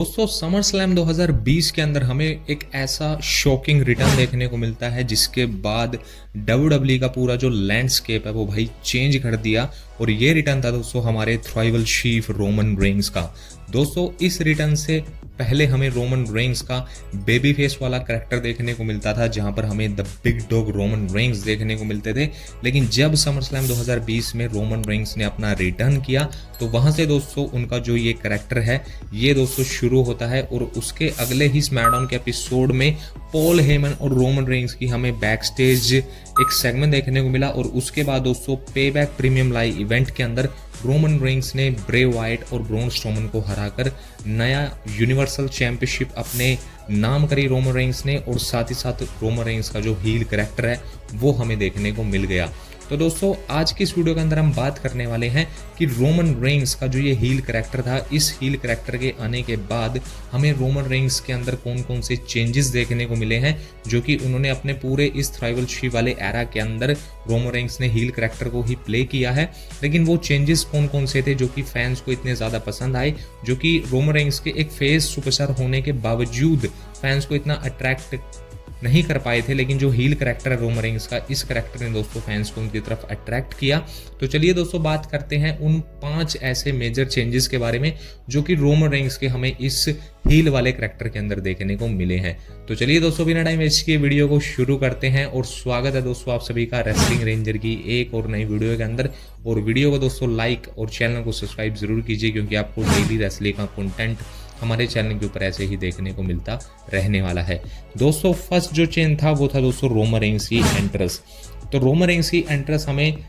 दोस्तों summer slam 2020 के अंदर हमें एक ऐसा शॉकिंग रिटर्न देखने को मिलता है जिसके बाद WWE का पूरा जो लैंडस्केप है वो भाई चेंज कर दिया। और ये रिटर्न था दोस्तों हमारे थ्राइवल चीफ रोमन रेंस का। दोस्तों इस रिटर्न से पहले हमें रोमन रेंस का बेबी फेस वाला कैरेक्टर देखने को मिलता था, जहां पर हमें the big dog Roman Reigns देखने को मिलते थे। लेकिन जब समर स्लैम 2020 में रोमन रेंस ने अपना रिटर्न किया तो वहां से दोस्तों उनका जो ये कैरेक्टर है ये दोस्तों शुरू होता है। और उसके अगले ही स्मैकडाउन के एपिसोड में पॉल हेमन और रोमन रेंस की हमें बैक स्टेज एक सेगमेंट देखने को मिला। और उसके बाद दोस्तों पे बैक प्रीमियम लाइव इवेंट के अंदर रोमन रेंस ने ब्रे वाइट और ब्रॉन स्ट्रोमन को हराकर नया यूनिवर्सल चैंपियनशिप अपने नाम करी रोमन रेंस ने। और साथ ही साथ रोमन रेंस का जो हील कैरेक्टर है वो हमें देखने को मिल गया। तो दोस्तों आज की इस वीडियो के अंदर हम बात करने वाले हैं कि रोमन रेंस का जो ये हील कैरेक्टर था, इस हील कैरेक्टर के आने के बाद हमें रोमन रेंस के अंदर कौन कौन से चेंजेस देखने को मिले हैं जो कि उन्होंने अपने पूरे इस थ्राइवल चीफ वाले एरा के अंदर रोमन रेंस ने हील कैरेक्टर को ही प्ले किया है। लेकिन वो चेंजेस कौन कौन से थे जो कि फैंस को इतने ज़्यादा पसंद आए, जो कि रोमन रेंस के एक फेस सुपरस्टार होने के बावजूद फैंस को इतना अट्रैक्ट नहीं कर पाए थे। लेकिन जो हील कैरेक्टर है रोमन रेंस का, इस कैरेक्टर ने दोस्तों फैंस को उनकी तरफ अट्रैक्ट किया। तो चलिए दोस्तों बात करते हैं उन 5 ऐसे मेजर चेंजेस के बारे में जो कि रोमन रेंस के हमें इस हील वाले कैरेक्टर के अंदर देखने को मिले हैं। तो चलिए दोस्तों बिना टाइम वेस्ट किए वीडियो को शुरू करते हैं। और स्वागत है दोस्तों आप सभी का रेसलिंग रेंजर की एक और नई वीडियो के अंदर। और वीडियो को दोस्तों लाइक और चैनल को सब्सक्राइब जरूर कीजिए, क्योंकि आपको डेली रेसलिंग का कंटेंट हमारे चैनल के ऊपर ऐसे ही देखने को मिलता रहने वाला है। दोस्तों फर्स्ट जो चेंज था वो था दोस्तों रोमन रेंस की एंट्रेंस। तो रोमन रेंस की एंट्रेंस हमें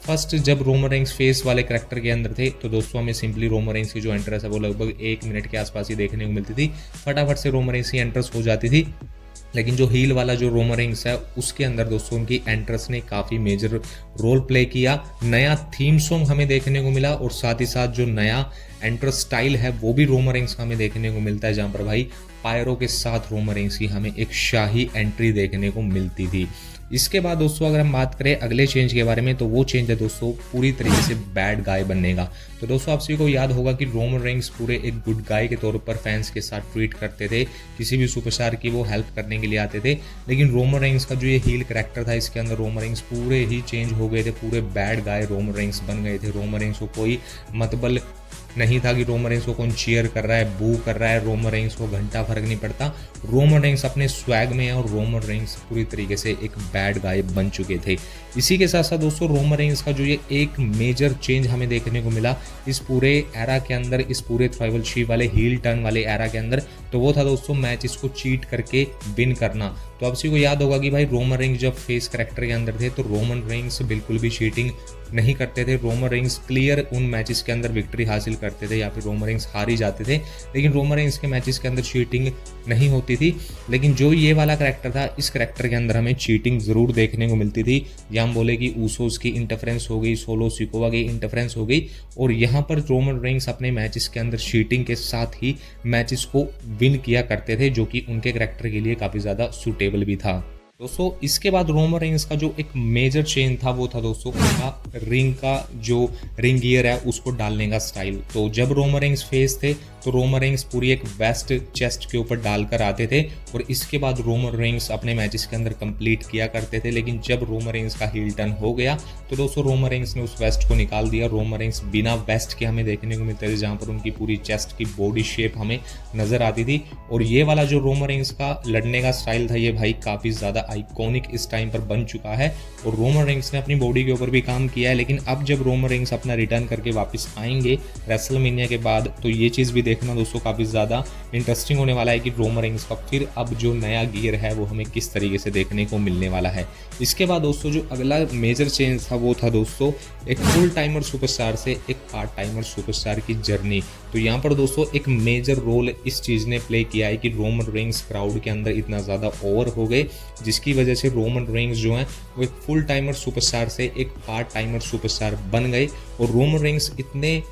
फर्स्ट जब रोमन रेंस फेस वाले कैरेक्टर के अंदर थे तो दोस्तों हमें सिंपली रोमन रेंस की जो एंट्रेंस है वो लगभग 1 मिनट के आसपास ही देखने को मिलती थी। फटाफट से रोमन रेंस की एंट्रेंस हो जाती थी। लेकिन जो हील वाला जो रोमन रेंस है उसके अंदर दोस्तों उनकी एंट्रेंस ने काफ़ी मेजर रोल प्ले किया। नया थीम सॉन्ग हमें देखने को मिला और साथ ही साथ जो नया एंट्रेंस स्टाइल है वो भी रोमन रेंस का हमें देखने को मिलता है, जहाँ पर भाई पायरो के साथ रोमन रेंस की हमें एक शाही एंट्री देखने को मिलती थी। इसके बाद दोस्तों अगर हम बात करें अगले चेंज के बारे में तो वो चेंज है दोस्तों पूरी तरीके से बैड गाय बनने का। तो दोस्तों आप सभी को याद होगा कि रोमन रेंस पूरे एक गुड गाय के तौर पर फैंस के साथ ट्रीट करते थे, किसी भी सुपरस्टार की वो हेल्प करने के लिए आते थे। लेकिन रोमन रेंस का जो ये हील कैरेक्टर था इसके अंदर रोमन रेंस पूरे ही चेंज हो गए थे, पूरे बैड गाय रोमन रेंस बन गए थे। रोमन रेंस को कोई मतलब नहीं था कि रोमन रेंस को कौन चीयर कर रहा है, बू कर रहा है, रोमन रेंस को घंटा फर्क नहीं पड़ता। रोमन रेंस अपने स्वैग में है और रोमन रेंस पूरी तरीके से एक बैड गाय बन चुके थे। इसी के साथ साथ दोस्तों रोमन रेंस का जो ये एक मेजर चेंज हमें देखने को मिला इस पूरे एरा के अंदर, इस पूरे थ्राइवल चीफ वाले हील टर्न वाले एरा के अंदर, तो वो था दोस्तों मैचेस को चीट करके विन करना। तो आप सभी को याद होगा कि भाई रोमन रेंस जब फेस कैरेक्टर के अंदर थे तो रोमन रेंस बिल्कुल भी चीटिंग नहीं करते थे। रोमन रेंस क्लियर उन मैचेस के अंदर विक्ट्री हासिल करते थे या फिर रोमन रेंस हार ही जाते थे। लेकिन रोमन रेंस के मैचेस के अंदर चीटिंग नहीं होती थी। लेकिन जो ये वाला कैरेक्टर था इस कैरेक्टर के अंदर हमें चीटिंग जरूर देखने को मिलती थी। या हम बोले कि ऊसोस की इंटरफेरेंस हो गई, सोलो सिकोवा की इंटरफेरेंस हो गई। और यहाँ पर रोमन रेंस अपने मैचेस के अंदर चीटिंग के साथ ही मैचेस को विन किया करते थे, जो कि उनके कैरेक्टर के लिए काफ़ी ज़्यादा सूटेबल भी था। दोस्तों इसके बाद रोमन रेंस का जो एक मेजर चेंज था वो था दोस्तों उनका रिंग का जो रिंग गियर है उसको डालने का स्टाइल। तो जब रोमन रेंस फेस थे तो रोमन रेंस पूरी एक वेस्ट चेस्ट के ऊपर डालकर आते थे और इसके बाद रोमन रेंस अपने मैचेस के अंदर कंप्लीट किया करते थे। लेकिन जब रोमन रेंस का हील टर्न हो गया तो दोस्तों रोमन रेंस ने उस वेस्ट को निकाल दिया। रोमन रेंस बिना वेस्ट के हमें देखने को मिलते थे, जहाँ पर उनकी पूरी चेस्ट की बॉडी शेप हमें नजर आती थी। और ये वाला जो रोमन रेंस का लड़ने का स्टाइल था ये भाई काफ़ी ज़्यादा आइकॉनिक इस टाइम पर बन चुका है। और रोमन रेंस ने अपनी बॉडी के ऊपर भी काम किया है। लेकिन अब जब रोमन रेंस अपना रिटर्न करके वापस आएंगे रेसलमेनिया के बाद तो ये चीज़ भी देखना दोस्तों काफ़ी ज़्यादा इंटरेस्टिंग होने वाला है कि रोमन रेंस का फिर अब जो नया गियर है वो हमें किस तरीके से देखने को मिलने वाला है। इसके बाद दोस्तों जो अगला मेजर चेंज था वो था दोस्तों एक फुल टाइमर सुपरस्टार से एक पार्ट टाइमर सुपरस्टार की जर्नी। तो यहाँ पर दोस्तों एक मेजर रोल इस चीज़ ने प्ले किया है कि रोमन रेंस क्राउड के अंदर इतना ज़्यादा ओवर हो गए, जिसकी वजह से रोमन रेंस जो है वो एक फुल टाइमर सुपरस्टार से एक पार्ट टाइमर सुपरस्टार बन गए। और रोमन रेंस इतने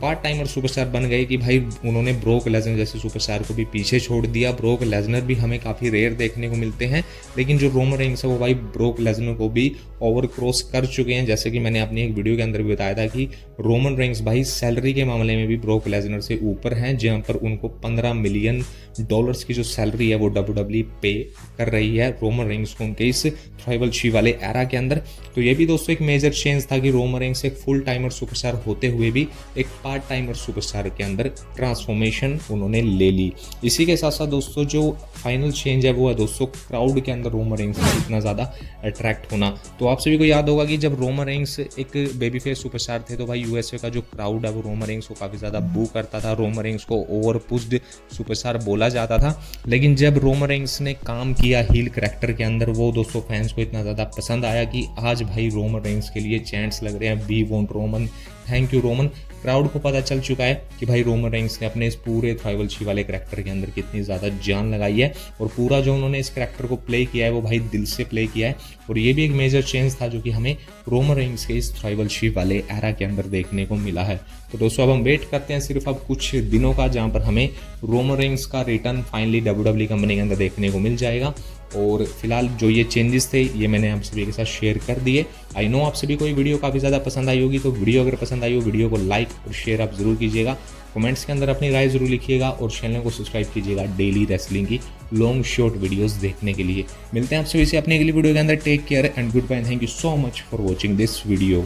पार्ट टाइमर सुपरस्टार बन गए कि भाई उन्होंने ब्रोक लेसनर जैसे सुपरस्टार को भी पीछे छोड़ दिया। ब्रोक लेसनर भी हमें काफ़ी रेयर देखने को मिलते हैं, लेकिन जो रोमन रेंस है वो भाई ब्रोक लेसनर को भी ओवर क्रॉस कर चुके हैं। जैसे कि मैंने अपनी एक वीडियो के अंदर भी बताया था कि रोमन रेंस भाई सैलरी के मामले में भी ब्रोक लेसनर से ऊपर हैं, जहाँ पर उनको $15 मिलियन की जो सैलरी है वो WWE पे कर रही है रोमन रेंस को उनके इस ट्राइबल ची वाले एरा के अंदर। तो ये भी दोस्तों एक मेजर चेंज था कि रोमन रेंस एक फुल टाइमर सुपरस्टार होते हुए भी एक पार्ट टाइमर सुपरस्टार के अंदर ट्रांसफॉर्मेशन उन्होंने ले ली। इसी के साथ साथ दोस्तों जो फाइनल चेंज है वो है दोस्तों क्राउड के अंदर रोमन रेंस का इतना ज़्यादा अट्रैक्ट होना। तो आप सभी को याद होगा कि जब रोमन रेंस एक बेबी फेस सुपरस्टार थे तो भाई यूएसए का जो क्राउड है वो रोमन रेंस को काफ़ी ज़्यादा बू करता था, रोमन रेंस को ओवर पुश्ड सुपरस्टार बोला जाता था। लेकिन जब रोमन रेंस ने काम किया हील करैक्टर के अंदर, वो दोस्तों फैंस को इतना ज़्यादा पसंद आया कि आज भाई रोमन रेंस के लिए चैंट्स लग रहे हैं, we want Roman, thank you Roman. Crowd को पता चल चुका है कि भाई रोमन रेंस ने अपने इस पूरे ट्राइबल ची वाले करैक्टर के अंदर कितनी ज़्यादा जान लगाई है, और पूरा जो उन्होंने इस करैक्टर को प्ले किया है वो भाई दिल से प्ले किया है। और ये भी एक मेजर चेंज था जो कि हमें रोमन रेंस के इस ट्राइबल ची वाले एरा के अंदर देखने को मिला है। तो दोस्तों अब हम वेट करते हैं सिर्फ अब कुछ दिनों का, जहाँ पर हमें रोमन रेंस का रिटर्न फाइनली WWE कंपनी के अंदर देखने को मिल जाएगा। और फिलहाल जो ये चेंजेस थे ये मैंने आप सभी के साथ शेयर कर दिए। आई नो आप सभी को ये वीडियो काफ़ी ज़्यादा पसंद आई होगी, तो वीडियो अगर पसंद आई हो वीडियो को लाइक और शेयर आप ज़रूर कीजिएगा, कमेंट्स के अंदर अपनी राय ज़रूर लिखिएगा और चैनल को सब्सक्राइब कीजिएगा डेली रेसलिंग की लॉन्ग शॉर्ट वीडियोस देखने के लिए। मिलते हैं आपसे वैसे अपनी अगली वीडियो के अंदर। Take care and goodbye, thank you so much for watching this video.